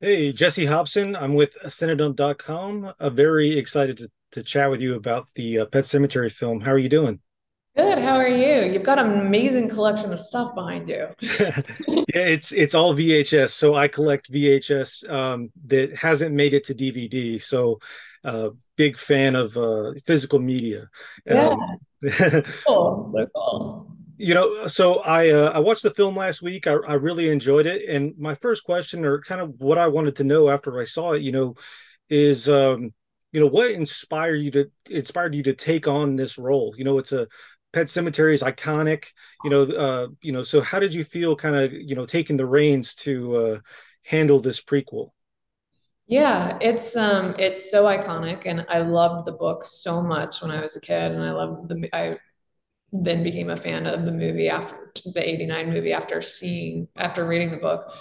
Hey, Jessie Hobson. I'm with CineDump.com. Very excited to chat with you about the Pet Sematary film. How are you doing? Good. How are you? You've got an amazing collection of stuff behind you. Yeah, it's all VHS. So I collect VHS that hasn't made it to DVD. So big fan of physical media. Yeah, Um, cool. So cool. so I watched the film last week. I really enjoyed it. And my first question, or kind of what I wanted to know after I saw it, is what inspired you to take on this role. It's a Pet Sematary is iconic. So how did you feel kind of taking the reins to handle this prequel? Yeah, it's so iconic, and I loved the book so much when I was a kid, and I then became a fan of the movie after the '89 movie after reading the book.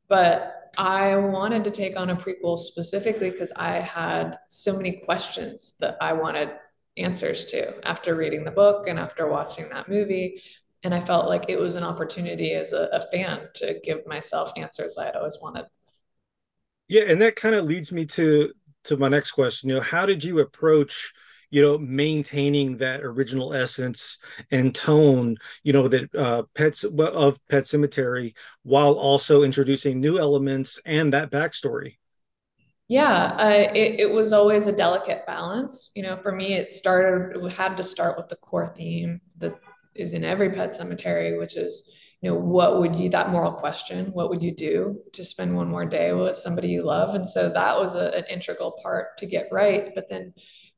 But I wanted to take on a prequel specifically because I had so many questions that I wanted answers to after reading the book and after watching that movie. And I felt like it was an opportunity as a fan to give myself answers I had always wanted. Yeah, and that kind of leads me to my next question. How did you approach, maintaining that original essence and tone, that of Pet Cemetery, while also introducing new elements and that backstory? Yeah, it was always a delicate balance. For me, it had to start with the core theme that is in every pet cemetery, which is, that moral question, what would you do to spend one more day with somebody you love? And so that was an integral part to get right. But then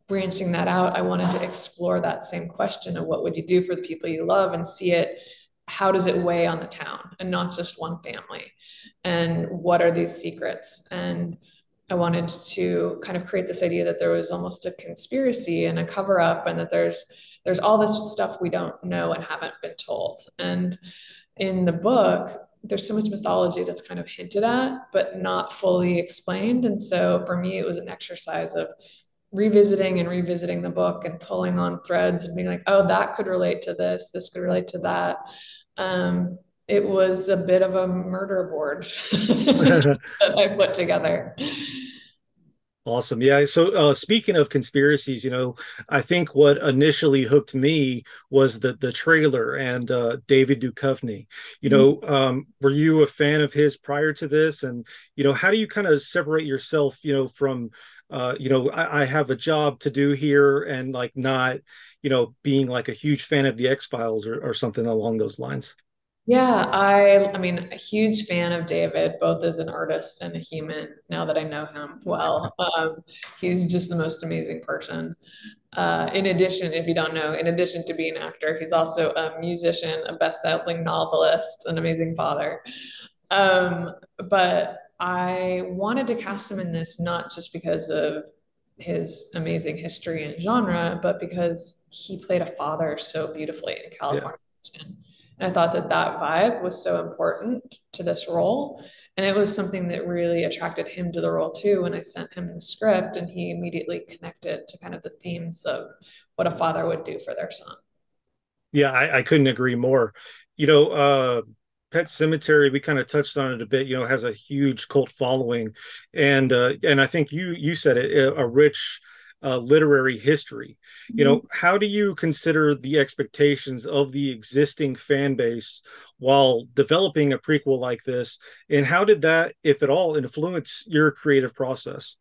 branching that out, I wanted to explore that same question of what would you do for the people you love and see it, how does it weigh on the town and not just one family? And what are these secrets? And I wanted to kind of create this idea that there was almost a conspiracy and a cover up, and that there's all this stuff we don't know and haven't been told. And in the book, there's so much mythology that's kind of hinted at, but not fully explained. And so for me, it was an exercise of revisiting and revisiting the book and pulling on threads and being like, oh, that could relate to this could relate to that. It was a bit of a murder board that I put together. Awesome. Yeah. So speaking of conspiracies, I think what initially hooked me was the trailer and David Duchovny. Were you a fan of his prior to this? And how do you kind of separate yourself, from I have a job to do here and like not, being like a huge fan of the X-Files or something along those lines. Yeah, I mean, a huge fan of David, both as an artist and a human, now that I know him well. He's just the most amazing person. In addition, if you don't know, in addition to being an actor, he's also a musician, a best-selling novelist, an amazing father. But I wanted to cast him in this not just because of his amazing history and genre, but because he played a father so beautifully in Yeah. California. And I thought that that vibe was so important to this role. And it was something that really attracted him to the role too. When I sent him the script, and he immediately connected to kind of the themes of what a father would do for their son. Yeah, I couldn't agree more. You know, uh, Pet Cemetery, we kind of touched on it a bit, has a huge cult following. And I think you said it, a rich literary history. How do you consider the expectations of the existing fan base while developing a prequel like this? And how did that, if at all, influence your creative process?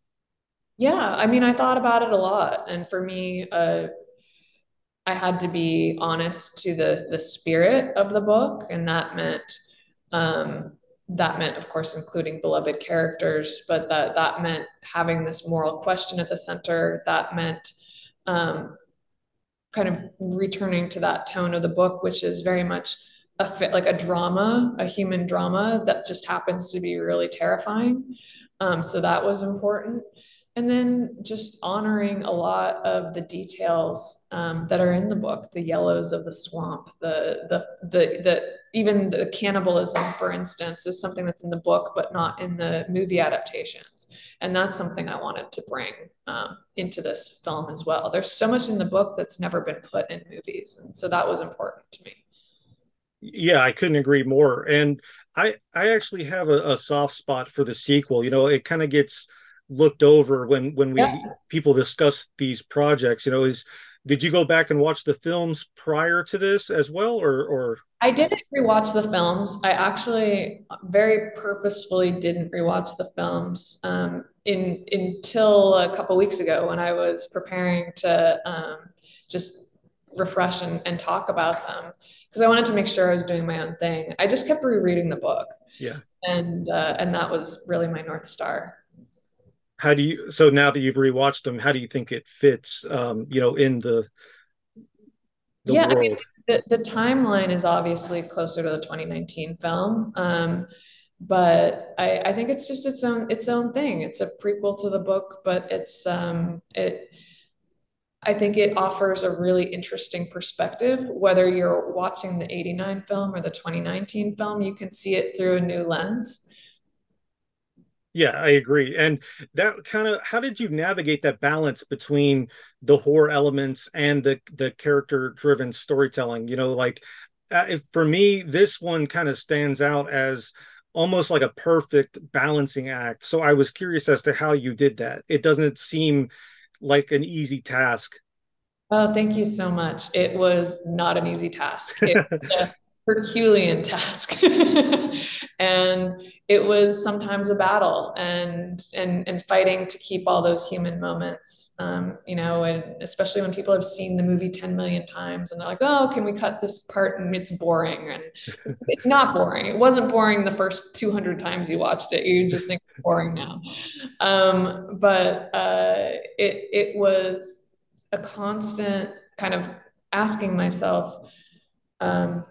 Yeah, I mean, I thought about it a lot. And for me, I had to be honest to the spirit of the book, and that meant, of course, including beloved characters, but that meant having this moral question at the center. That meant um, kind of returning to that tone of the book, which is very much like a drama, a human drama that just happens to be really terrifying. So that was important. And then just honoring a lot of the details that are in the book, the yellows of the swamp, the even the cannibalism, for instance, is something that's in the book but not in the movie adaptations. And that's something I wanted to bring into this film as well. There's so much in the book that's never been put in movies, and so that was important to me. Yeah, I couldn't agree more. And I actually have a soft spot for the sequel. You know, it kind of gets looked over when we Yeah. people discuss these projects. You know, is did you go back and watch the films prior to this as well, or I didn't rewatch the films. I actually very purposefully didn't rewatch the films until a couple weeks ago when I was preparing to just refresh and talk about them because I wanted to make sure I was doing my own thing. I just kept rereading the book, yeah? and that was really my North Star. How do you, so now that you've rewatched them, how do you think it fits, you know, in the Yeah, I mean, world? the timeline is obviously closer to the 2019 film. But I think it's just its own thing. It's a prequel to the book, but I think it offers a really interesting perspective. Whether you're watching the 89 film or the 2019 film, you can see it through a new lens. Yeah, I agree. And that kind of, how did you navigate that balance between the horror elements and the character driven storytelling? You know, like for me, this one kind of stands out as almost like a perfect balancing act. So I was curious as to how you did that. It doesn't seem like an easy task. Oh, thank you so much. It was not an easy task. It was a Herculean task. And it was sometimes a battle and fighting to keep all those human moments. And especially when people have seen the movie 10 million times and they're like, oh, can we cut this part and it's boring. And it's not boring. It wasn't boring the first 200 times you watched it. You just think it's boring now. But it was a constant kind of asking myself, um,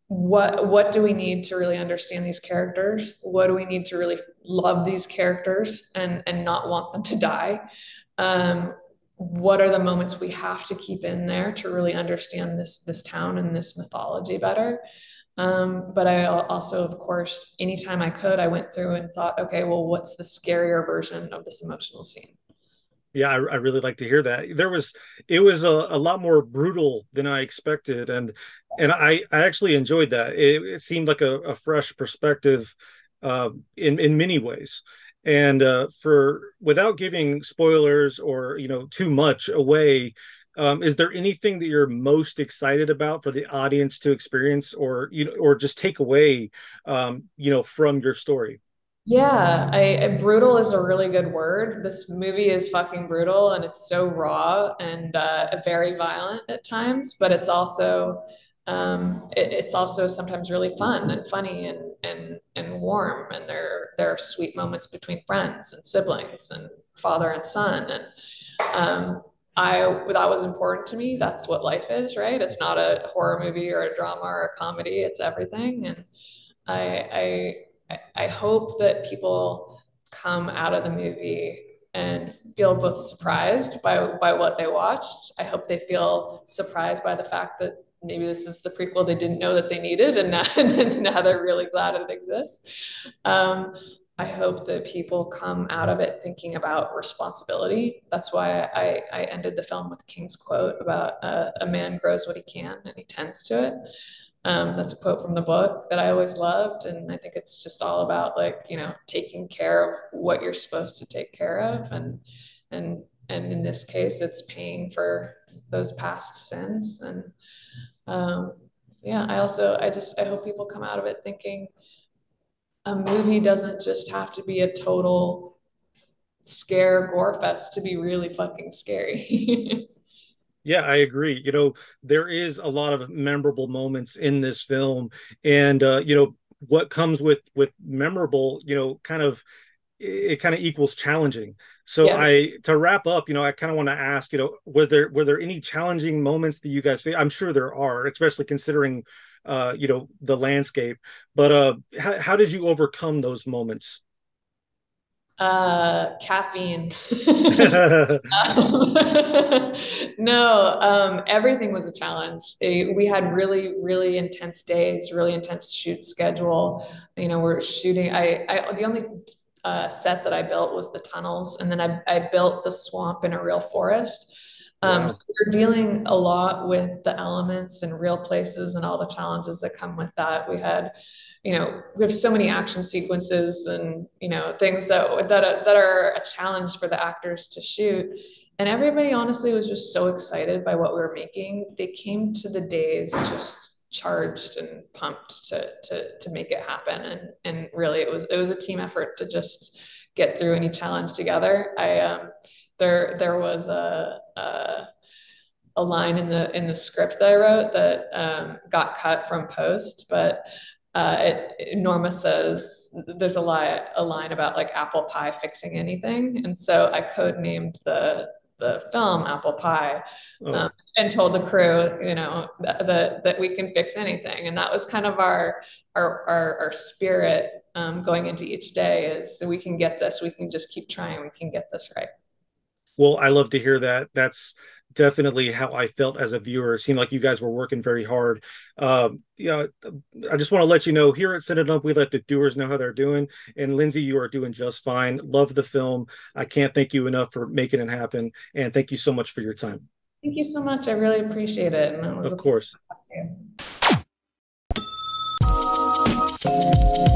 what do we need to really understand these characters? What do we need to really love these characters and not want them to die? What are the moments we have to keep in there to really understand this town and this mythology better? But I also, of course, anytime I could, I went through and thought, okay, well, what's the scarier version of this emotional scene? Yeah, I really like to hear that. It was a lot more brutal than I expected, and I actually enjoyed that. It seemed like a fresh perspective, in many ways. And for without giving spoilers or you know too much away, is there anything that you're most excited about for the audience to experience, or you know, or just take away, you know, from your story? Yeah, brutal is a really good word. This movie is fucking brutal and it's so raw and very violent at times, but it's also sometimes really fun and funny and warm. And there are sweet moments between friends and siblings and father and son. And I that was important to me. That's what life is, right? It's not a horror movie or a drama or a comedy. It's everything. And I I hope that people come out of the movie and feel both surprised by what they watched. I hope they feel surprised by the fact that maybe this is the prequel they didn't know that they needed, and now, and now they're really glad it exists. Um, I hope that people come out of it thinking about responsibility. That's why I ended the film with King's quote about a man grows what he can and he tends to it. That's a quote from the book that I always loved. And I think it's just all about like, taking care of what you're supposed to take care of. And in this case, it's paying for those past sins. And um, yeah, I hope people come out of it thinking a movie doesn't just have to be a total scare gore fest to be really fucking scary. Yeah, I agree. You know, there is a lot of memorable moments in this film, and you know what comes with memorable, you know, it kind of equals challenging. So Yeah. I to wrap up, you know, I kind of want to ask, you know, were there any challenging moments that you guys face? I'm sure there are, especially considering you know, the landscape. But how did you overcome those moments? Caffeine. Um, no, everything was a challenge. We had really, really intense days, really intense shoot schedule. We're shooting. The only set that I built was the tunnels, and then I built the swamp in a real forest. Wow. So we're dealing a lot with the elements and real places and all the challenges that come with that. We have so many action sequences and things that are a challenge for the actors to shoot. And everybody honestly was just so excited by what we were making. They came to the days just charged and pumped to make it happen. And really it was a team effort to just get through any challenge together. There was a line in the script that I wrote that got cut from post, but Norma says there's a line about like apple pie fixing anything, and so I code named the film Apple Pie, um, Oh. and told the crew, that we can fix anything, and that was kind of our spirit going into each day is that we can get this, we can just keep trying, we can get this right. Well, I love to hear that. That's definitely how I felt as a viewer. It seemed like you guys were working very hard. Yeah, I just want to let you know here at CineDump, we let the doers know how they're doing. And Lindsey, you are doing just fine. Love the film. I can't thank you enough for making it happen. And thank you so much for your time. Thank you so much. I really appreciate it, and it was Of a pleasure course. to talk to you.